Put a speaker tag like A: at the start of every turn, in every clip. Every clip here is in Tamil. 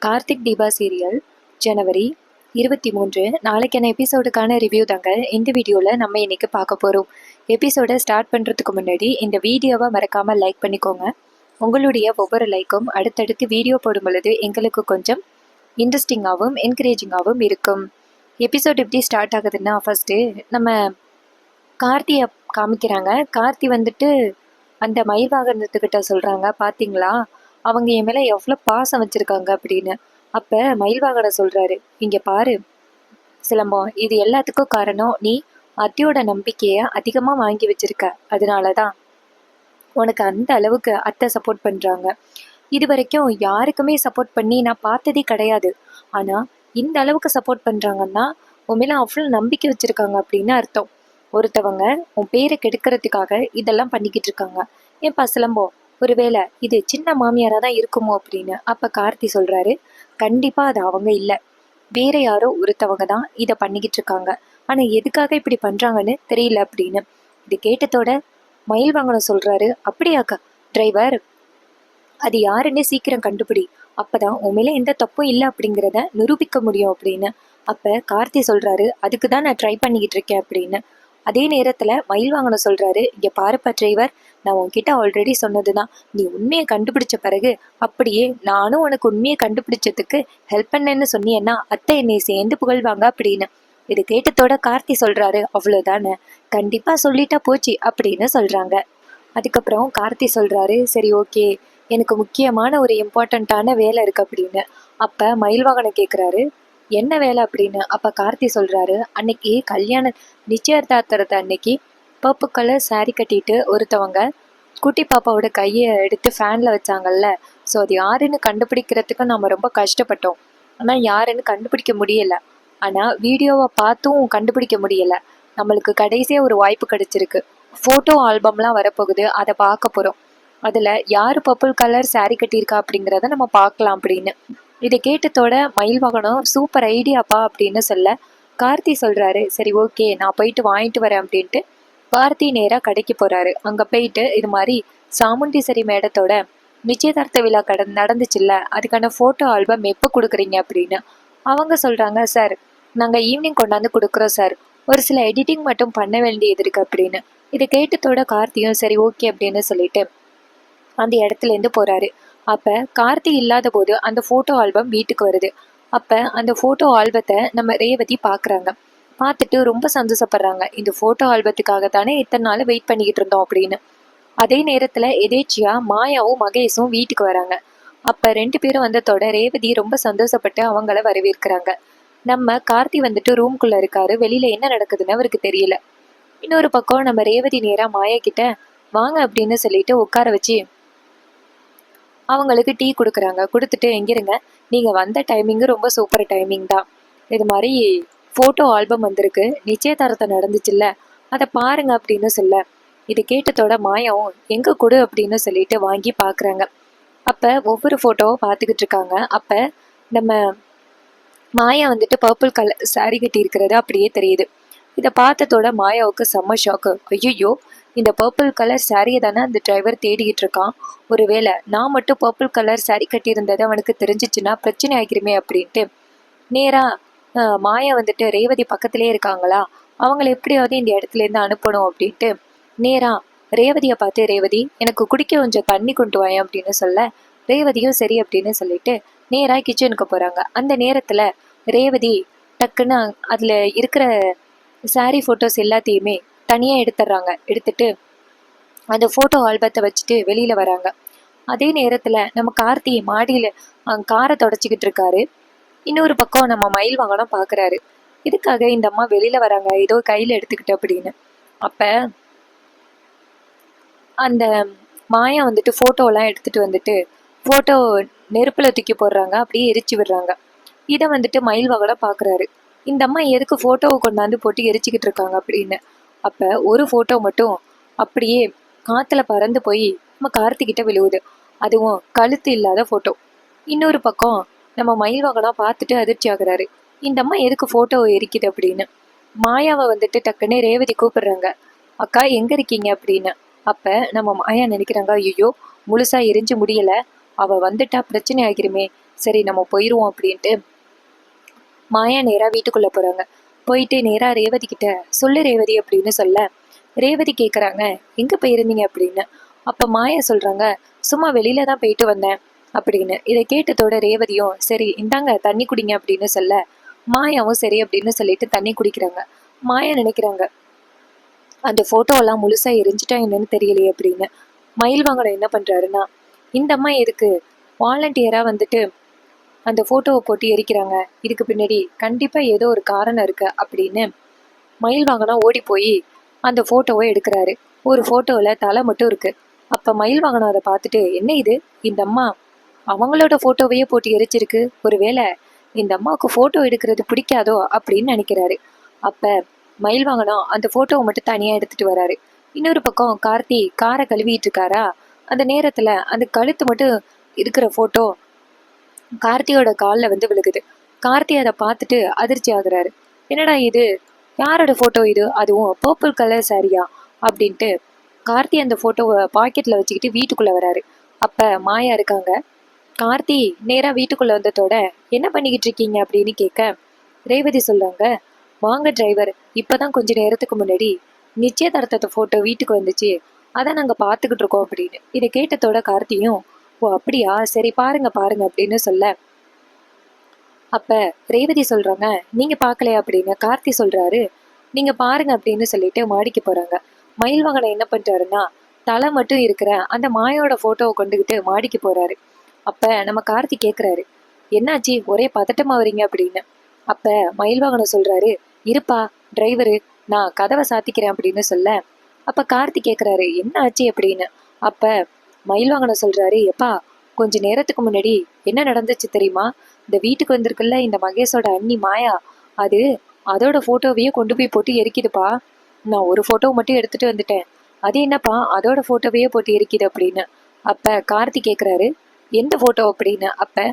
A: கார்த்திக் தீபா சீரியல் ஜனவரி 23 நாளைக்கான எபிசோடுக்கான ரிவ்யூ தாங்க இந்த வீடியோவில் நம்ம இன்னைக்கு பார்க்க போகிறோம். எபிசோடை ஸ்டார்ட் பண்ணுறதுக்கு முன்னாடி இந்த வீடியோவை மறக்காமல் லைக் பண்ணிக்கோங்க. உங்களுடைய ஒவ்வொரு லைக்கும் அடுத்தடுத்து வீடியோ போடும் பொழுது எங்களுக்கு கொஞ்சம் இன்ட்ரெஸ்டிங்காகவும் என்கரேஜிங்காகவும் இருக்கும். எபிசோட் எப்படி ஸ்டார்ட் ஆகுதுன்னா, ஃபஸ்ட்டு நம்ம கார்த்தியை காமிக்கிறாங்க. கார்த்தி வந்துட்டு அந்த மயில் வாகனத்துக்கிட்ட சொல்கிறாங்க, பார்த்தீங்களா அவங்க என் மேலே எவ்வளோ பாசம் வச்சுருக்காங்க அப்படின்னு. அப்போ மயில் வாகனம் சொல்கிறாரு, இங்கே பாரு சிலம்பம், இது எல்லாத்துக்கும் காரணம் நீ அத்தையோட நம்பிக்கையை அதிகமாக வாங்கி வச்சிருக்க. அதனால தான் உனக்கு அந்த அளவுக்கு அத்தை சப்போர்ட் பண்ணுறாங்க. இது வரைக்கும் யாருக்குமே சப்போர்ட் பண்ணி நான் பார்த்ததே கிடையாது. ஆனால் இந்த அளவுக்கு சப்போர்ட் பண்ணுறாங்கன்னா உன் மேலே அவ்வளோ நம்பிக்கை வச்சுருக்காங்க அப்படின்னு அர்த்தம். ஒருத்தவங்க உன் பேரை கெடுக்கிறதுக்காக இதெல்லாம் பண்ணிக்கிட்டு இருக்காங்க. ஏன்பா சிலம்பம், ஒருவேளை இது சின்ன மாமியாராக தான் இருக்குமோ அப்படின்னு. அப்போ கார்த்தி சொல்கிறாரு, கண்டிப்பாக அது அவங்க இல்லை, வேற யாரோ ஒருத்தவங்க தான் இதை பண்ணிக்கிட்டு இருக்காங்க. ஆனால் எதுக்காக இப்படி பண்ணுறாங்கன்னு தெரியல அப்படின்னு. இது கேட்டதோட மயில் வாங்கணும் சொல்கிறாரு, அப்படியாக்கா டிரைவர், அது யாருன்னு சீக்கிரம் கண்டுபிடி, அப்போதான் உன் மேலே எந்த தப்பும் இல்லை அப்படிங்கிறத நிரூபிக்க முடியும் அப்படின்னு. அப்போ கார்த்தி சொல்கிறாரு, அதுக்கு தான் நான் ட்ரை பண்ணிக்கிட்டு இருக்கேன் அப்படின்னு. அதே நேரத்தில் மயில் வாங்கணும் சொல்கிறாரு, இங்கே பாருப்பா டிரைவர், நான் உன்கிட்ட ஆல்ரெடி சொன்னது தான், நீ உண்மையை கண்டுபிடிச்ச பிறகு அப்படியே நானும் உனக்கு உண்மையை கண்டுபிடிச்சதுக்கு ஹெல்ப் பண்ணேன்னு சொன்னியன்னா அத்தை என்னை சேர்ந்து புகழ்வாங்க அப்படின்னு. இது கேட்டதோட கார்த்தி சொல்கிறாரு, அவ்வளோதானே, கண்டிப்பாக சொல்லிட்டா போச்சு அப்படின்னு சொல்கிறாங்க. அதுக்கப்புறம் கார்த்தி சொல்கிறாரு, சரி ஓகே, எனக்கு முக்கியமான ஒரு இம்பார்ட்டண்ட்டான வேலை இருக்குது அப்படின்னு. அப்போ மயில் வாகனம் கேட்குறாரு, என்ன வேலை அப்படின்னு. அப்போ கார்த்தி சொல்கிறாரு, அன்னைக்கு கல்யாண நிச்சயதார்த்தத்தை அன்னைக்கு பர்ப்பு கலர் சாரீ கட்டிட்டு ஒருத்தவங்க குட்டி பாப்பாவோட கையை எடுத்து ஃபேனில் வச்சாங்கல்ல, ஸோ அது யாருன்னு கண்டுபிடிக்கிறதுக்கு நம்ம ரொம்ப கஷ்டப்பட்டோம். ஆனால் யாருன்னு கண்டுபிடிக்க முடியலை. ஆனால் வீடியோவை பார்த்தும் கண்டுபிடிக்க முடியலை. நம்மளுக்கு கடைசியாக ஒரு வாய்ப்பு கிடைச்சிருக்கு. ஃபோட்டோ ஆல்பம்லாம் வரப்போகுது, அதை பார்க்க போகிறோம். அதில் யார் பர்பிள் கலர் சாரீ கட்டியிருக்கா அப்படிங்கிறத நம்ம பார்க்கலாம் அப்படின்னு. இதை கேட்டதோட மயில் வாகனம் சூப்பர் ஐடியாப்பா அப்படின்னு சொல்ல கார்த்தி சொல்கிறாரு, சரி ஓகே, நான் போயிட்டு வாங்கிட்டு வரேன் அப்படின்ட்டு கார்த்தி நேராக கடைக்கு போகிறாரு. அங்கே போயிட்டு இது மாதிரி சாமுண்டீஸ்வரி மேடத்தோட நிச்சயதார்த்த விழா நடந்துச்சுல்ல, அதுக்கான ஃபோட்டோ ஆல்பம் எப்போ கொடுக்குறீங்க அப்படின்னு. அவங்க சொல்கிறாங்க, சார் நாங்கள் ஈவினிங் கொண்டாந்து கொடுக்குறோம் சார், ஒரு சில எடிட்டிங் மட்டும் பண்ண வேண்டியது இருக்குது அப்படின்னு. இதை கேட்டதோட கார்த்தியும் சரி ஓகே அப்படின்னு சொல்லிட்டு அந்த இடத்துலேருந்து போகிறாரு. அப்போ கார்த்தி இல்லாத போது அந்த ஃபோட்டோ ஆல்பம் வீட்டுக்கு வருது. அப்போ அந்த ஃபோட்டோ ஆல்பத்தை நம்ம ரேவதி பார்க்குறாங்க. பார்த்துட்டு ரொம்ப சந்தோஷப்படுறாங்க, இந்த ஃபோட்டோ ஆல்பத்துக்காக தானே இத்தனை நாள் வெயிட் பண்ணிக்கிட்டு இருந்தோம் அப்படின்னு. அதே நேரத்தில் எதேச்சியாக மாயாவும் மகேஷும் வீட்டுக்கு வராங்க. அப்போ 2 பேரும் வந்ததோட ரேவதி ரொம்ப சந்தோஷப்பட்டு அவங்கள வரவேற்கிறாங்க. நம்ம கார்த்தி வந்துட்டு ரூம்குள்ளே இருக்காரு, வெளியில் என்ன நடக்குதுன்னு அவருக்கு தெரியல. இன்னொரு பக்கம் நம்ம ரேவதி நேராக மாயா கிட்ட வாங்க அப்படின்னு சொல்லிட்டு உட்கார வச்சு அவங்களுக்கு டீ கொடுக்குறாங்க. கொடுத்துட்டு, எங்கிருங்க, நீங்கள் வந்த டைமிங்கு ரொம்ப சூப்பர் டைமிங் தான், இது மாதிரி ஃபோட்டோ ஆல்பம் வந்திருக்கு, நிச்சயதார்த்தம் நடந்துச்சுல்ல, அதை பாருங்க அப்படின்னு சொல்ல. இது கேட்டதோட மாயாவும் எங்கே கொடு அப்படின்னு சொல்லிட்டு வாங்கி பார்க்குறாங்க. அப்போ ஒவ்வொரு ஃபோட்டோவும் பார்த்துக்கிட்டு இருக்காங்க. அப்போ நம்ம மாயா வந்துட்டு பர்பிள் கலர் சாரி கட்டி இருக்கிறது அப்படியே தெரியுது. இதை பார்த்ததோட மாயாவுக்கு செம்ம ஷாக்கு. ஐயோ, இந்த பர்பிள் கலர் சாரியை தானே அந்த டிரைவர் தேடிக்கிட்டு இருக்கான், ஒருவேளை நான் மட்டும் பர்பிள் கலர் சாரி கட்டியிருந்தது அவனுக்கு தெரிஞ்சிச்சுன்னா பிரச்சனை ஆகிருமே அப்படின்ட்டு நேராக மாயா வந்துட்டு ரேவதி பக்கத்துலேயே இருக்காங்களா, அவங்கள எப்படியாவது இந்த இடத்துலேருந்து அனுப்பணும் அப்படின்ட்டு நேராக ரேவதியை பார்த்து, ரேவதி எனக்கு குடிக்க கொஞ்சம் தண்ணி கொண்டு வாயேன் அப்படின்னு சொல்ல, ரேவதியும் சரி அப்படின்னு சொல்லிட்டு நேராக கிச்சனுக்கு போகிறாங்க. அந்த நேரத்தில் ரேவதி டக்குன்னு அதில் இருக்கிற சாரீ ஃபோட்டோஸ் எல்லாத்தையுமே தனியாக எடுத்துடுறாங்க. எடுத்துட்டு அந்த ஃபோட்டோ ஆல்பத்தை வச்சுட்டு வெளியில் வராங்க. அதே நேரத்தில் நம்ம கார்த்தி மாடியில் காரை தொடச்சிக்கிட்டு இருக்காரு. இன்னொரு பக்கம் நம்ம மயில் வாகனம் பார்க்குறாரு, இதுக்காக இந்த அம்மா வெளியில் வராங்க ஏதோ கையில் எடுத்துக்கிட்டு அப்படின்னு. அப்போ அந்த மாயா வந்துட்டு ஃபோட்டோலாம் எடுத்துகிட்டு வந்துட்டு ஃபோட்டோ நெருப்பில் தூக்கி போடுறாங்க, அப்படியே எரிச்சு விடுறாங்க. இதை வந்துட்டு மயில் வாகனம் பார்க்குறாரு, இந்த அம்மா எதுக்கு ஃபோட்டோவை கொண்டாந்து போட்டு எரிச்சிக்கிட்டு இருக்காங்க அப்படின்னு. அப்போ ஒரு ஃபோட்டோ மட்டும் அப்படியே காற்றுல பறந்து போய் நம்ம கார்த்திகிட்ட விழுவுது, அதுவும் கழுத்து இல்லாத ஃபோட்டோ. இன்னொரு பக்கம் நம்ம மயில் வாகனம் பார்த்துட்டு அதிர்ச்சி ஆகுறாரு, இந்த அம்மா எதுக்கு ஃபோட்டோவை எரிக்குது அப்படின்னு. மாயாவை வந்துட்டு டக்குன்னு ரேவதி கூப்பிடுறாங்க, அக்கா எங்கே இருக்கீங்க அப்படின்னு. அப்போ நம்ம மாயா நினைக்கிறாங்க, ஐயோ முழுசாக எரிஞ்சு முடியலை, அவள் வந்துட்டா பிரச்சனை ஆகிருமே, சரி நம்ம போயிடுவோம் அப்படின்ட்டு மாயா நேராக வீட்டுக்குள்ளே போகிறாங்க. போயிட்டு நேராக ரேவதி கிட்ட சொல்லு ரேவதி அப்படின்னு சொல்ல ரேவதி கேட்குறாங்க எங்கே போயிருந்தீங்க அப்படின்னு. அப்போ மாயா சொல்கிறாங்க சும்மா வெளியில தான் போயிட்டு வந்தேன் அப்படின்னு. இதை கேட்டதோட ரேவதியும் சரி இந்தாங்க தண்ணி குடிங்க அப்படின்னு சொல்ல மாயாவும் சரி அப்படின்னு சொல்லிட்டு தண்ணி குடிக்கிறாங்க. மாயா நினைக்கிறாங்க அந்த ஃபோட்டோவெல்லாம் முழுசாக எரிஞ்சிட்டா என்னன்னு தெரியலையே அப்படின்னு. மயில் வாங்கணும் என்ன பண்ணுறாருன்னா இந்த அம்மா எதுக்கு வாலண்டியராக வந்துட்டு அந்த ஃபோட்டோவை போட்டு எரிக்கிறாங்க, இதுக்கு பின்னாடி கண்டிப்பாக ஏதோ ஒரு காரணம் இருக்கு அப்படின்னு மயில் வாகனம் ஓடி போய் அந்த ஃபோட்டோவை எடுக்கிறாரு. ஒரு ஃபோட்டோவில் தலை மட்டும் இருக்கு. அப்போ மயில் வாகனம் அதை பார்த்துட்டு என்ன இது, இந்த அம்மா அவங்களோட ஃபோட்டோவையே போட்டு எரிச்சிருக்கு, ஒருவேளை இந்த அம்மாவுக்கு ஃபோட்டோ எடுக்கிறது பிடிக்காதோ அப்படின்னு நினைக்கிறாரு. அப்போ மயில் வாகனம் அந்த ஃபோட்டோவை மட்டும் தனியாக எடுத்துட்டு வராரு. இன்னொரு பக்கம் கார்த்தி காரை கழுவிட்டு இருக்காரா, அந்த நேரத்தில் அந்த கழுத்து மட்டும் இருக்கிற ஃபோட்டோ கார்த்தியோட காலில் வந்து விழுகுது. கார்த்தி அதை பார்த்துட்டு அதிர்ச்சி ஆகுறாரு. என்னடா இது, யாரோட ஃபோட்டோ இது, அதுவும் பர்பிள் கலர் சாரியா அப்படின்ட்டு கார்த்தி அந்த ஃபோட்டோவை பாக்கெட்டில் வச்சுக்கிட்டு வீட்டுக்குள்ளே வராரு. அப்போ மாயா இருக்காங்க. கார்த்தி நேராக வீட்டுக்குள்ளே வந்ததோட என்ன பண்ணிக்கிட்டு இருக்கீங்க அப்படின்னு கேட்க ரேவதி சொல்கிறாங்க வாங்க டிரைவர், இப்போ தான் கொஞ்சம் நேரத்துக்கு முன்னாடி நிச்சயதார்த்தத்தை ஃபோட்டோ வீட்டுக்கு வந்துச்சு, அதான் நாங்கள் பார்த்துக்கிட்டு இருக்கோம் அப்படின்னு. இதை கேட்டதோட கார்த்தியும் ஓ அப்படியா சரி பாருங்க பாருங்க அப்படின்னு சொல்ல அப்ப ரேவதி சொல்றாங்க நீங்க பார்க்கலையா அப்படின்னு. கார்த்தி சொல்றாரு நீங்க பாருங்க அப்படின்னு சொல்லிட்டு மாடிக்கு போறாங்க. மயில் வாகனம் என்ன பண்றாருன்னா தலை மட்டும் இருக்கிற அந்த மாயோட போட்டோவை கொண்டுகிட்டு மாடிக்கு போறாரு. அப்ப நம்ம கார்த்தி கேக்குறாரு என்னாச்சு ஒரே பதட்டமா வரீங்க அப்படின்னு. அப்ப மயில் வாகனம் சொல்றாரு இருப்பா டிரைவரு, நான் கதவை சாத்திக்கிறேன் அப்படின்னு சொல்ல அப்ப கார்த்தி கேக்குறாரு என்ன ஆச்சு அப்படின்னு. அப்ப மயில் வாகனம் சொல்றாரு எப்பா கொஞ்ச நேரத்துக்கு முன்னாடி என்ன நடந்துச்சு தெரியுமா, இந்த வீட்டுக்கு வந்திருக்குல்ல இந்த மகேஷோட அண்ணி மாயா, அது அதோட போட்டோவையே கொண்டு போய் போட்டு எரிக்குதுப்பா. நான் ஒரு போட்டோவை மட்டும் எடுத்துட்டு வந்துட்டேன், அது என்னப்பா அதோட போட்டோவையே போட்டு எரிக்குது அப்படின்னு. அப்ப கார்த்தி கேக்குறாரு எந்த போட்டோ அப்படின்னு. அப்ப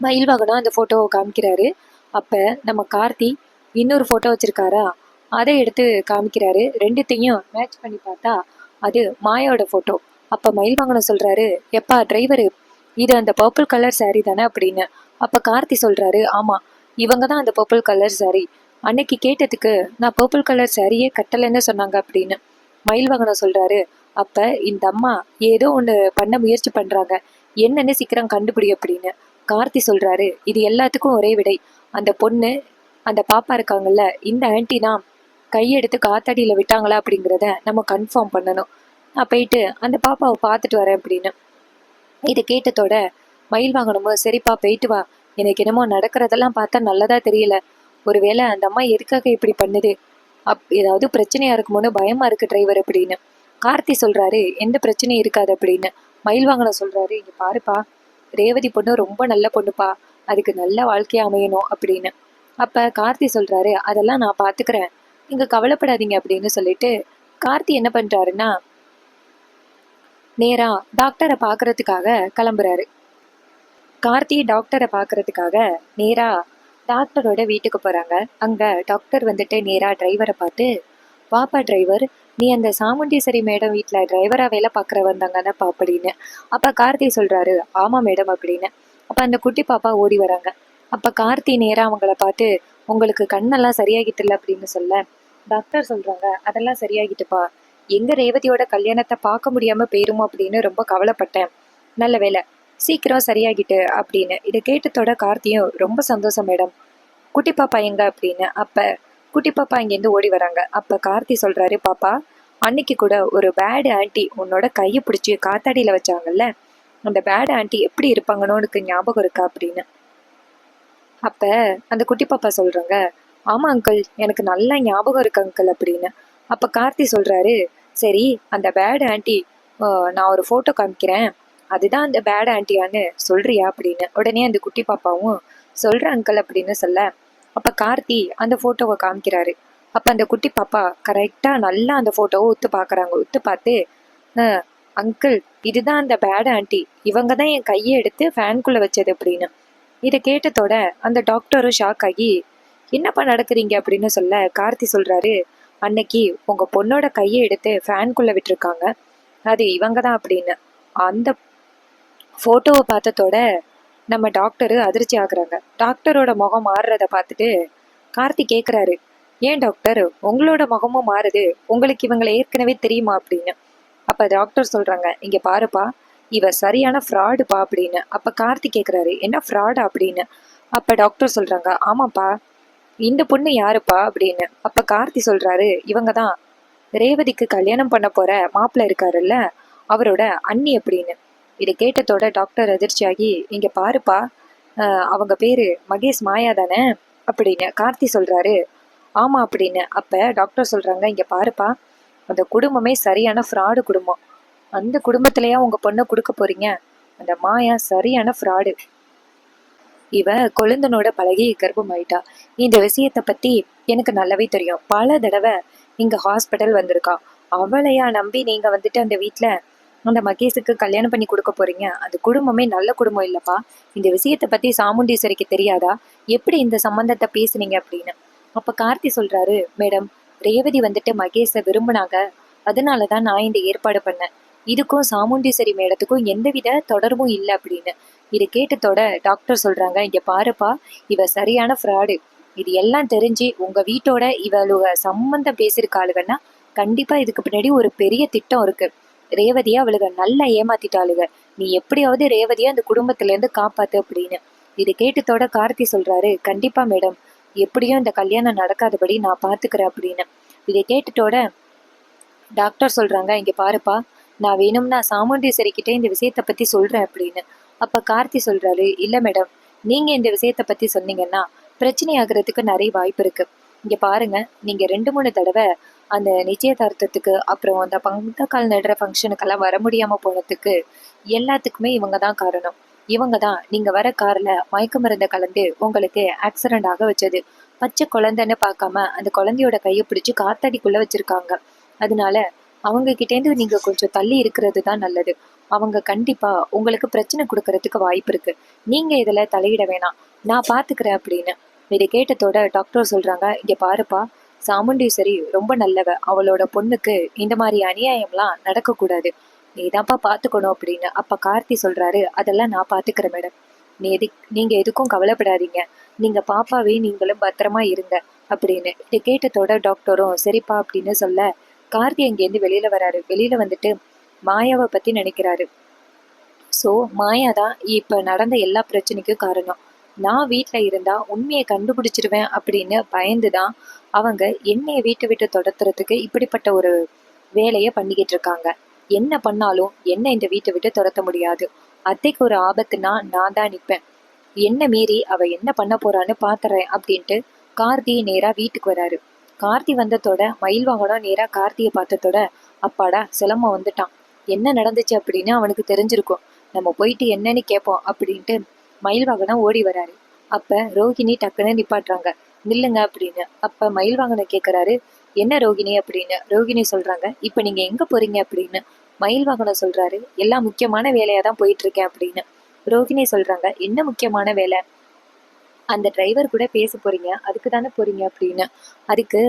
A: மயில் வாகனம் அந்த போட்டோவை காமிக்கிறாரு. அப்ப நம்ம கார்த்தி இன்னொரு போட்டோ வச்சிருக்காரா, அதை எடுத்து காமிக்கிறாரு. ரெண்டுத்தையும் மேட்ச் பண்ணி பார்த்தா அது மாயோட போட்டோ. அப்ப மயில் வாகனம் சொல்றாரு எப்பா டிரைவரு, இது அந்த பர்பிள் கலர் சாரி தானே அப்படின்னு. அப்ப கார்த்தி சொல்றாரு ஆமா இவங்க தான் அந்த பர்பிள் கலர் சாரி, அன்னைக்கு கேட்டதுக்கு நான் பர்பிள் கலர் சாரியே கட்டலைன்னு சொன்னாங்க அப்படின்னு. மயில் வாகனம் சொல்றாரு அப்ப இந்த அம்மா ஏதோ ஒண்ணு பண்ண முயற்சி பண்றாங்க, என்னன்னு சீக்கிரம் கண்டுபிடி அப்படின்னு. கார்த்தி சொல்றாரு இது எல்லாத்துக்கும் ஒரே விடை, அந்த பொண்ணு அந்த பாப்பா இருக்காங்கல்ல இந்த ஆன்டி தான் கையெடுத்து காத்தாடியில விட்டாங்களா அப்படிங்கிறத நம்ம கன்ஃபார்ம் பண்ணணும், நான் போயிட்டு அந்த பாப்பாவை பார்த்துட்டு வரேன் அப்படின்னு. இதை கேட்டதோட மயில் வாங்கணுமோ சரிப்பா போயிட்டு வா, எனக்கு என்னமோ நடக்கிறதெல்லாம் பார்த்தா நல்லதா தெரியல, ஒருவேளை அந்த அம்மா எதுக்காக இப்படி பண்ணுது, ஏதாவது பிரச்சனையா இருக்குமோன்னு பயமா இருக்கு டிரைவர் அப்படின்னு. கார்த்தி சொல்றாரு எந்த பிரச்சனையும் இருக்காது அப்படின்னு. மயில் வாங்கணும் சொல்றாரு இங்க பாருப்பா ரேவதி பொண்ணு ரொம்ப நல்ல பொண்ணுப்பா, அதுக்கு நல்ல வாழ்க்கையா அமையணும் அப்படின்னு. அப்ப கார்த்தி சொல்றாரு அதெல்லாம் நான் பாத்துக்கிறேன், நீங்க கவலைப்படாதீங்க அப்படின்னு சொல்லிட்டு கார்த்தி என்ன பண்றாருன்னா நேரா டாக்டரை பாக்குறதுக்காக கிளம்புறாரு. கார்த்தி டாக்டரை பாக்குறதுக்காக நேரா டாக்டரோட வீட்டுக்கு போறாங்க. அங்க டாக்டர் வந்துட்டு நேரா டிரைவரை பார்த்து பாப்பா டிரைவர், நீ அந்த சாமுண்டீஸ்வரி மேடம் வீட்டில் டிரைவரா வேலை பார்க்குற வந்தாங்கன்னப்பா அப்படின்னு. அப்ப கார்த்தி சொல்றாரு ஆமா மேடம் அப்படின்னு. அப்ப அந்த குட்டி பாப்பா ஓடி வராங்க. அப்ப கார்த்தி நேரா அவங்கள பார்த்து உங்களுக்கு கண்ணெல்லாம் சரியாகிட்டுல அப்படின்னு சொல்ல டாக்டர் சொல்றாங்க அதெல்லாம் சரியாகிட்டுப்பா, எங்க ரேவதியோட கல்யாணத்தை பார்க்க முடியாம போயிருமோ அப்படின்னு ரொம்ப கவலைப்பட்டேன், நல்ல வேலை சீக்கிரம் சரியாகிட்டு அப்படின்னு. இதை கேட்டதோட கார்த்தியும் ரொம்ப சந்தோஷம் மேடம், குட்டி பாப்பா எங்க அப்படின்னு. அப்ப குட்டி பாப்பா இங்கேருந்து ஓடி வராங்க. அப்ப கார்த்தி சொல்றாரு பாப்பா அன்னைக்கு கூட ஒரு பேட் ஆன்ட்டி உன்னோட கையை பிடிச்சி காத்தாடியில வச்சாங்கல்ல, அந்த பேட் ஆன்ட்டி எப்படி இருப்பாங்கன்னு உனக்கு ஞாபகம் இருக்கா அப்படின்னு. அப்ப அந்த குட்டி பாப்பா சொல்றாங்க ஆமா அங்கிள் எனக்கு நல்லா ஞாபகம் இருக்கு அங்கிள் அப்படின்னு. அப்ப கார்த்தி சொல்றாரு சரி அந்த பேட் ஆன்ட்டி நான் ஒரு போட்டோ காமிக்கிறேன், அதுதான் அந்த பேட் ஆன்ட்டியான்னு சொல்றியா அப்படின்னு. உடனே அந்த குட்டி பாப்பாவும் சொல்ற அங்கிள் அப்படின்னு சொல்ல அப்ப கார்த்தி அந்த போட்டோவை காமிக்கிறாரு. அப்ப அந்த குட்டி பாப்பா கரெக்டா நல்லா அந்த போட்டோவை உத்து பாக்குறாங்க. உத்து பார்த்து அங்கிள் இதுதான் அந்த பேட் ஆன்ட்டி, இவங்க தான் என் கையை எடுத்து ஃபேனுக்குள்ள வச்சது அப்படின்னு. இதை கேட்டதோட அந்த டாக்டரும் ஷாக் ஆகி என்னப்பா நடக்குறீங்க அப்படின்னு சொல்ல கார்த்தி சொல்றாரு அன்னைக்கு உங்க பொண்ணோட கையை எடுத்து ஃபேனுக்குள்ள விட்டுருக்காங்க, அது இவங்க தான் அப்படின்னு. அந்த போட்டோவை பார்த்ததோட நம்ம டாக்டரு அதிர்ச்சி ஆகுறாங்க. டாக்டரோட முகம் மாறுறத பார்த்துட்டு கார்த்தி கேட்குறாரு, ஏன் டாக்டர் உங்களோட முகமும் மாறுது, உங்களுக்கு இவங்களை ஏற்கனவே தெரியுமா அப்படின்னு. அப்ப டாக்டர் சொல்றாங்க, இங்க பாருப்பா, இவ சரியான ஃப்ராடுப்பா அப்படின்னு. அப்ப கார்த்தி கேட்குறாரு, என்ன ஃப்ராடா அப்படின்னு. அப்ப டாக்டர் சொல்றாங்க, ஆமாப்பா, இந்த பொண்ணு யாருப்பா அப்படின்னு. அப்ப கார்த்தி சொல்றாரு, இவங்க தான் ரேவதிக்கு கல்யாணம் பண்ண போற மாப்பிள்ள இருக்காருல்ல, அவரோட அண்ணி அப்படின்னு. இதை கேட்டதோட டாக்டர் அதிர்ச்சியாகி, இங்க பாருப்பா, அவங்க பேரு மகேஷ் மாயா தானே அப்படின்னு. கார்த்தி சொல்றாரு, ஆமா அப்படின்னு. அப்ப டாக்டர் சொல்றாங்க, இங்க பாருப்பா, அந்த குடும்பமே சரியான ஃப்ராடு குடும்பம். அந்த குடும்பத்திலயா உங்க பொண்ணை கொடுக்க போறீங்க? அந்த மாயா சரியான ஃப்ராடு. இவ கொழுந்தனோட பழகி கர்ப்பமாயிட்டா. இந்த விஷயத்த பத்தி எனக்கு நல்லாவே தெரியும். பல தடவை இங்க ஹாஸ்பிட்டல் வந்திருக்கா. அவளையா நம்பி நீங்க வந்துட்டு அந்த வீட்டுல அந்த மகேஷுக்கு கல்யாணம் பண்ணி கொடுக்க போறீங்க? அந்த குடும்பமே நல்ல குடும்பம் இல்லப்பா. இந்த விஷயத்த பத்தி சாமுண்டீஸ்வரிக்கு தெரியாதா? எப்படி இந்த சம்பந்தத்தை பேசுனீங்க அப்படின்னு. அப்ப கார்த்தி சொல்றாரு, மேடம், ரேவதி வந்துட்டு மகேஷை விரும்புனாங்க, அதனாலதான் நான் இந்த ஏற்பாடு பண்ணேன். இதுக்கும் சாமுண்டீஸ்வரி மேடத்துக்கும் எந்தவித தொடர்பும் இல்லை அப்படின்னு. இது கேட்டதோட டாக்டர் சொல்றாங்க, இங்க பாருப்பா, இவ சரியான ஃப்ராடு. இது எல்லாம் தெரிஞ்சு உங்க வீட்டோட இவளுக சம்பந்தம் பேசியிருக்காளுங்கன்னா கண்டிப்பா இதுக்கு பின்னாடி ஒரு பெரிய திட்டம் இருக்கு. ரேவதியா அவளுக நல்லா ஏமாத்திட்டாளுக. நீ எப்படியாவது ரேவதியா அந்த குடும்பத்துல இருந்து காப்பாத்து அப்படின்னு. இது கேட்டதோட கார்த்தி சொல்றாரு, கண்டிப்பா மேடம், எப்படியும் இந்த கல்யாணம் நடக்காதபடி நான் பாத்துக்கிறேன் அப்படின்னு. இதை கேட்டுட்டோட டாக்டர் சொல்றாங்க, இங்க பாருப்பா, நான் வேணும்னா சாமுண்டீஸ்வரி கிட்டே இந்த விஷயத்த பத்தி சொல்றேன் அப்படின்னு. அப்ப கார்த்தி சொல்றாரு, இல்ல மேடம், நீங்க இந்த விஷயத்த பத்தி சொன்னீங்கன்னா பிரச்சனை ஆகுறதுக்கு நிறைய வாய்ப்பு இருக்கு. இங்க பாருங்க, நீங்க 2-3 தடவை அந்த நிச்சயதார்த்தத்துக்கு அப்புறம் அந்த பந்தக்கால் நடுற ஃபங்க்ஷனுக்கெல்லாம் வர முடியாம போனதுக்கு எல்லாத்துக்குமே இவங்க தான் காரணம். இவங்க தான் நீங்க வர கார்ல மயக்க மருந்தை கலந்து உங்களுக்கு ஆக்சிடென்ட் ஆக வச்சது. பச்சை குழந்தைன்னு பார்க்காம அந்த குழந்தையோட கையை பிடிச்சு காத்தாடிக்குள்ள வச்சிருக்காங்க. அதனால அவங்க கிட்டேருந்து நீங்க கொஞ்சம் தள்ளி இருக்கிறது தான் நல்லது. அவங்க கண்டிப்பா உங்களுக்கு பிரச்சனை கொடுக்கறதுக்கு வாய்ப்பு இருக்கு. நீங்க இதுல தலையிட வேணாம், நான் பாத்துக்கிறேன் அப்படின்னு. இதை கேட்டதோட டாக்டர் சொல்றாங்க, இங்க பாருப்பா, சாமுண்டீஸ்வரி ரொம்ப நல்லவ. அவளோட பொண்ணுக்கு இந்த மாதிரி அநியாயம்லாம் நடக்கக்கூடாது. நீதான்ப்பா பாத்துக்கணும் அப்படின்னு. அப்ப கார்த்தி சொல்றாரு, அதெல்லாம் நான் பாத்துக்கிறேன் மேடம். நீங்க எதுக்கும் கவலைப்படாதீங்க. நீங்க பாப்பாவே நீங்களும் பத்திரமா இருங்க அப்படின்னு. இதை கேட்டதோட டாக்டரும் சரிப்பா அப்படின்னு சொல்ல கார்த்தி அங்கேருந்து வெளியில வராரு. வெளியில வந்துட்டு மாயாவை பத்தி நினைக்கிறாரு. ஸோ மாயா தான் இப்ப நடந்த எல்லா பிரச்சனைக்கும் காரணம். நான் வீட்டுல இருந்தா உண்மையை கண்டுபிடிச்சிருவேன் அப்படின்னு பயந்துதான் அவங்க என்னைய வீட்டை விட்டு துரத்துறதுக்கு இப்படிப்பட்ட ஒரு வேலையை பண்ணிக்கிட்டு இருக்காங்க. என்ன பண்ணாலும் என்ன இந்த வீட்டை விட்டு துரத்த முடியாது. அத்தைக்கு ஒரு ஆபத்துனா நான் தான் நிற்பேன். என்ன மீறி அவ என்ன பண்ண போறான்னு பாத்துறேன் அப்படின்ட்டு கார்த்தி நேரா வீட்டுக்கு வராரு. கார்த்தி வந்ததோட மயில் வாகனம் நேரா கார்த்தியை பார்த்ததோட, அப்பாடா சிலம்பம் வந்துட்டான், என்ன நடந்துச்சு அப்படின்னு அவனுக்கு தெரிஞ்சிருக்கும், நம்ம போயிட்டு என்னன்னு கேட்போம் அப்படின்ட்டு மயில் வாகனம் ஓடி வராரு. அப்ப ரோகிணி டக்குன்னு நிப்பாட்டுறாங்க, நில்லுங்க அப்படின்னு. அப்ப மயில் வாகனம் கேட்கறாரு, என்ன ரோகிணி அப்படின்னு. ரோகிணி சொல்றாங்க, இப்ப நீங்க எங்க போறீங்க அப்படின்னு. மயில் வாகனம் சொல்றாரு, எல்லாம் முக்கியமான வேலையா தான் போயிட்டு இருக்கேன் அப்படின்னு. ரோகிணி சொல்றாங்க, என்ன முக்கியமான வேலை? அந்த டிரைவர் கூட பேச போறீங்க, அதுக்கு தானே போறீங்க அப்படின்னு. அதுக்கு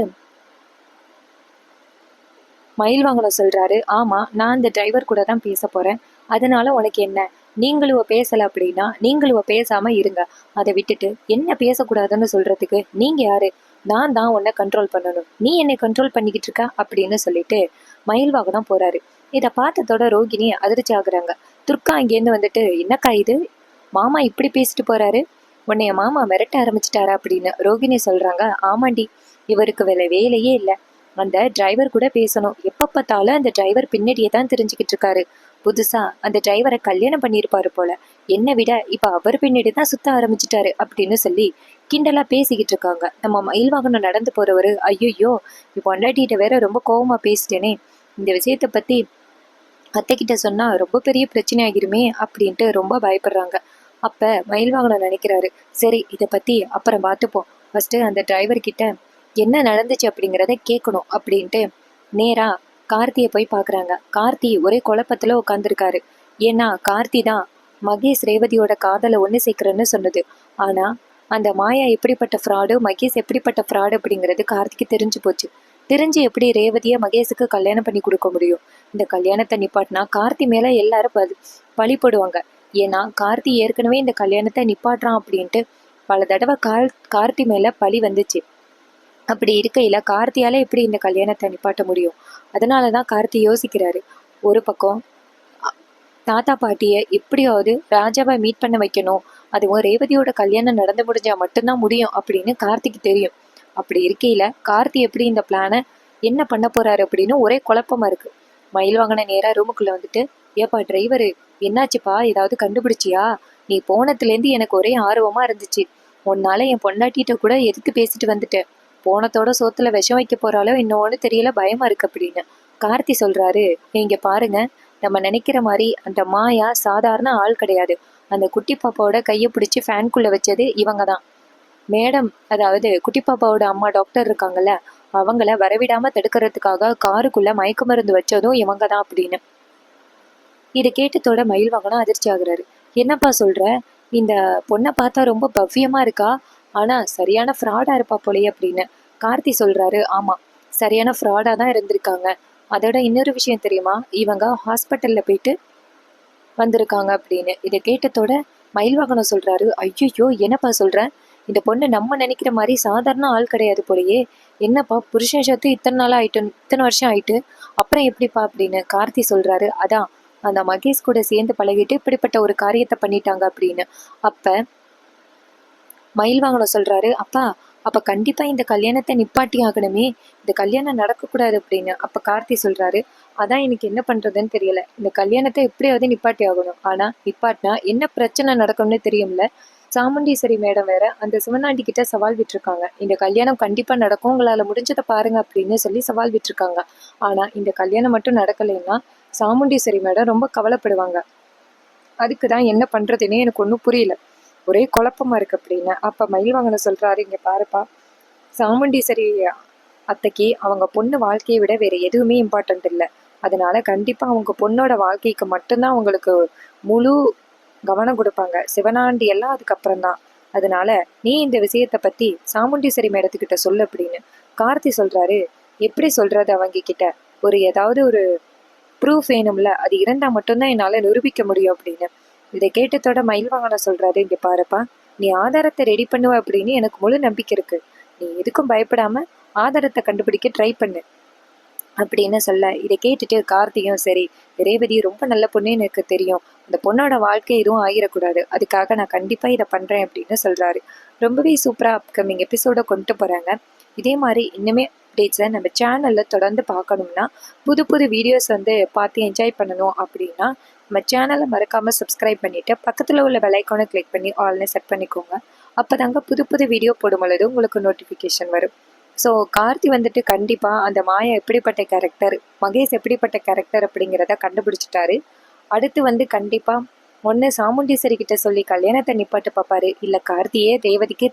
A: மயில் வாங்கணும் சொல்றாரு, ஆமா, நான் அந்த டிரைவர் கூட தான் பேச போறேன். அதனால உனக்கு என்ன? நீங்களும் பேசல அப்படின்னா நீங்களும் பேசாம இருங்க. அதை விட்டுட்டு என்ன பேசக்கூடாதுன்னு சொல்றதுக்கு நீங்க யாரு? நான் தான் உன்னை கண்ட்ரோல் பண்ணணும், நீ என்னை கண்ட்ரோல் பண்ணிக்கிட்டு இருக்க அப்படின்னு சொல்லிட்டு மயில் வாகனம் போறாரு. இதை பார்த்ததோட ரோகிணி அதிர்ச்சி ஆகுறாங்க. துர்கா அங்கேருந்து வந்துட்டு, என்னக்கா இது, மாமா இப்படி பேசிட்டு போறாரு, உன்னைய மாமா மிரட்ட ஆரம்பிச்சிட்டாரா அப்படின்னு. ரோகிணி சொல்றாங்க, ஆமாண்டி, இவருக்கு வேலையே இல்லை, அந்த டிரைவர் கூட பேசணும், எப்ப பார்த்தாலும் அந்த டிரைவர் பின்னாடியே தான் தெரிஞ்சுக்கிட்டு இருக்காரு. புதுசா அந்த டிரைவரை கல்யாணம் பண்ணியிருப்பாரு போல, என்னை விட இப்ப அவர் பின்னாடி தான் சுத்த ஆரம்பிச்சிட்டாரு அப்படின்னு சொல்லி கிண்டலா பேசிக்கிட்டு இருக்காங்க. நம்ம மயில் வாகனம் நடந்து போறவரு, ஐயோ இப்ப பொண்டாட்டிகிட்ட வேற ரொம்ப கோவமா பேசிட்டேனே, இந்த விஷயத்த பத்தி அத்தைக்கிட்ட சொன்னா ரொம்ப பெரிய பிரச்சனை ஆகிருமே அப்படின்ட்டு ரொம்ப பயப்படுறாங்க. அப்ப மயில் வாகனம் நினைக்கிறாரு, சரி இதை பத்தி அப்புறம் பார்த்துப்போம், ஃபர்ஸ்ட் அந்த டிரைவர் கிட்ட என்ன நடந்துச்சு அப்படிங்கிறத கேட்கணும் அப்படின்ட்டு நேரா கார்த்தியை போய் பார்க்குறாங்க. கார்த்தி ஒரே குழப்பத்துல உட்காந்துருக்காரு. ஏன்னா கார்த்தி தான் மகேஷ் ரேவதியோட காதலை ஒன்று சேர்க்கிறேன்னு சொன்னது. ஆனா அந்த மாயா எப்படிப்பட்ட ஃப்ராடு, மகேஷ் எப்படிப்பட்ட ஃப்ராடு அப்படிங்கிறது கார்த்திக்கு தெரிஞ்சு போச்சு. தெரிஞ்சு எப்படி ரேவதியை மகேஷுக்கு கல்யாணம் பண்ணி கொடுக்க முடியும்? இந்த கல்யாணத்தை நிப்பாட்டினா கார்த்தி மேல எல்லாரும் பழி போடுவாங்க. ஏன்னா கார்த்தி ஏற்கனவே இந்த கல்யாணத்தை நிப்பாட்டுறான் அப்படின்ட்டு பல தடவை கார்த்தி மேல பழி வந்துச்சு. அப்படி இருக்கையில கார்த்தியால எப்படி இந்த கல்யாணத்தை நிப்பாட்ட முடியும்? அதனாலதான் கார்த்தி யோசிக்கிறாரு. ஒரு பக்கம் தாத்தா பாட்டியை எப்படியாவது ராஜாவை மீட் பண்ண வைக்கணும், அதுவும் ரேவதியோட கல்யாணம் நடந்து முடிஞ்சா மட்டும்தான் முடியும் அப்படின்னு கார்த்திக்கு தெரியும். அப்படி இருக்கையில கார்த்தி எப்படி இந்த பிளானை என்ன பண்ண போறாரு அப்படின்னு ஒரே குழப்பமா இருக்கு. மயில் வாங்கின நேரா ரூமுக்குள்ள வந்துட்டு, ஏப்பா டிரைவரு, என்னாச்சுப்பா, ஏதாவது கண்டுபிடிச்சியா? நீ போனதுலேருந்து எனக்கு ஒரே ஆர்வமா இருந்துச்சு. உன்னால என் பொண்டாட்டிகிட்ட கூட எதிர்த்து பேசிட்டு வந்துட்டேன். போனத்தோட சோத்துல விஷம் வைக்க போறாலோ இன்னொன்னு தெரியல, பயமா இருக்கு அப்படின்னு கார்த்தி சொல்றாரு. இங்க பாருங்க, நம்ம நினைக்கிற மாதிரி அந்த மாயா சாதாரண ஆள் கிடையாது. அந்த குட்டி பாப்பாவோட கையை பிடிச்சி ஃபேன்குள்ள வச்சது இவங்க தான். மேடம், அதாவது குட்டி பாப்பாவோட அம்மா டாக்டர் இருக்காங்கல்ல, அவங்கள வரவிடாம தடுக்கிறதுக்காக காருக்குள்ள மயக்க மருந்து வச்சதும் இவங்க தான் அப்படின்னு. இதை கேட்டதோட மயில் வாகனம் அதிர்ச்சி ஆகுறாரு. என்னப்பா சொல்ற? இந்த பொண்ணை பார்த்தா ரொம்ப பவ்யமா இருக்கா, ஆனா சரியான ஃப்ராடா இருப்பா போலயே அப்படின்னு கார்த்தி சொல்றாரு. ஆமா, சரியான ஃப்ராடா தான் இருந்திருக்காங்க. அதோட இன்னொரு விஷயம் தெரியுமா, இவங்க ஹாஸ்பிட்டல்ல போயிட்டு வந்திருக்காங்க அப்படின்னு. இதை கேட்டதோட மயில் வாகனம் சொல்றாரு. ஐயோ, என்னப்பா சொல்ற? இந்த பொண்ணு நம்ம நினைக்கிற மாதிரி சாதாரண ஆள் கிடையாது போலயே. என்னப்பா, புருஷன் சத்து இத்தனை நாள் ஆயிட்டு, இத்தனை வருஷம் ஆயிட்டு, அப்புறம் எப்படிப்பா அப்படின்னு கார்த்தி சொல்றாரு. அதான் அந்த மகேஷ் கூட சேர்ந்து பழகிட்டு இப்படிப்பட்ட ஒரு காரியத்தை பண்ணிட்டாங்க அப்படின்னு. அப்ப மயில் வாகனம் சொல்றாரு. அப்பா, அப்ப கண்டிப்பா இந்த கல்யாணத்தை நிப்பாட்டி ஆகணுமே, இந்த கல்யாணம் நடக்கக்கூடாது அப்படின்னு. அப்ப கார்த்தி சொல்றாரு. அதான் எனக்கு என்ன பண்றதுன்னு தெரியல. இந்த கல்யாணத்தை எப்படியாவது நிப்பாட்டி ஆகணும். ஆனா நிப்பாட்டினா என்ன பிரச்சனை நடக்கும்னு தெரியும்ல. சாமுண்டீஸ்வரி மேடம் வேற அந்த சிவனாண்டி கிட்ட சவால் விட்டுருக்காங்க. இந்த கல்யாணம் கண்டிப்பா நடக்கும், உங்களால முடிஞ்சதை பாருங்க அப்படின்னு சொல்லி சவால் விட்டுருக்காங்க. ஆனா இந்த கல்யாணம் மட்டும் நடக்கலைன்னா சாமுண்டீஸ்வரி மேடம் ரொம்ப கவலைப்படுவாங்க. அதுக்குதான் என்ன பண்றதுன்னே எனக்கு ஒன்றும் புரியல, ஒரே குழப்பமா இருக்கு அப்படின்னு. அப்ப மயில் வாங்கன சொல்றாரு. இங்க பாருப்பா, சாமுண்டீஸ்வரி அத்தைக்கு அவங்க பொண்ணு வாழ்க்கையை விட வேற எதுவுமே இம்பார்ட்டன்ட் இல்லை. அதனால கண்டிப்பா அவங்க பொண்ணோட வாழ்க்கைக்கு மட்டும்தான் அவங்களுக்கு முழு கவனம் கொடுப்பாங்க. சிவனாண்டி எல்லாம் அதுக்கப்புறம் தான். அதனால நீ இந்த விஷயத்த பத்தி சாமுண்டீஸ்வரி மேடத்துக்கிட்ட சொல்லு அப்படின்னு கார்த்தி சொல்றாரு. எப்படி சொல்றது அவங்க கிட்ட? ஒரு ஏதாவது ஒரு ப்ரூஃப் வேணும்ல, அது இருந்தா மட்டும்தான் என்னால நிரூபிக்க முடியும் அப்படின்னு. இதை கேட்டதோட மயில் வாகனம் சொல்றாரு. இங்க பாருப்பா, நீ ஆதாரத்தை ரெடி பண்ணுவ அப்படின்னு எனக்கு முழு நம்பிக்கை இருக்கு. நீ எதுக்கும் பயப்படாம ஆதாரத்தை கண்டுபிடிக்க ட்ரை பண்ணு அப்படின்னு சொல்ல, இதை கேட்டுட்டு கார்த்தியும் சரி, ரேவதி ரொம்ப நல்ல பொண்ணு எனக்கு தெரியும், அந்த பொண்ணோட வாழ்க்கை எதுவும் ஆகிடக்கூடாது, அதுக்காக நான் கண்டிப்பா இதை பண்றேன் அப்படின்னு சொல்றாரு. ரொம்பவே சூப்பரா அப்கமிங் எபிசோட கொண்டு போறாங்க. இதே மாதிரி இன்னுமே அப்டேட்ஸை நம்ம சேனல்ல தொடர்ந்து பார்க்கணும்னா, புது புது வீடியோஸ் பார்த்து என்ஜாய் பண்ணணும் அப்படின்னா நம்ம சேனலை மறக்காம சப்ஸ்கிரைப் பண்ணிட்டு பக்கத்துல உள்ள பெல் ஐகானை கிளிக் பண்ணி ஆல்னு செட் பண்ணிக்கோங்க. அப்பதாங்க புது புது வீடியோ போடும் பொழுது உங்களுக்கு நோட்டிஃபிகேஷன் வரும். ஸோ கார்த்தி கண்டிப்பாக அந்த மாயா எப்படிப்பட்ட கேரக்டர், மகேஷ் எப்படிப்பட்ட கேரக்டர் அப்படிங்கிறத கண்டுபிடிச்சிட்டாரு. அடுத்து கண்டிப்பாக ஒன்று சாமுண்டீஸ்வரி கிட்ட சொல்லி கல்யாணத்தை நிப்பாட்டு பார்ப்பாரு, இல்லை கார்த்தியே ரேவதிக்கு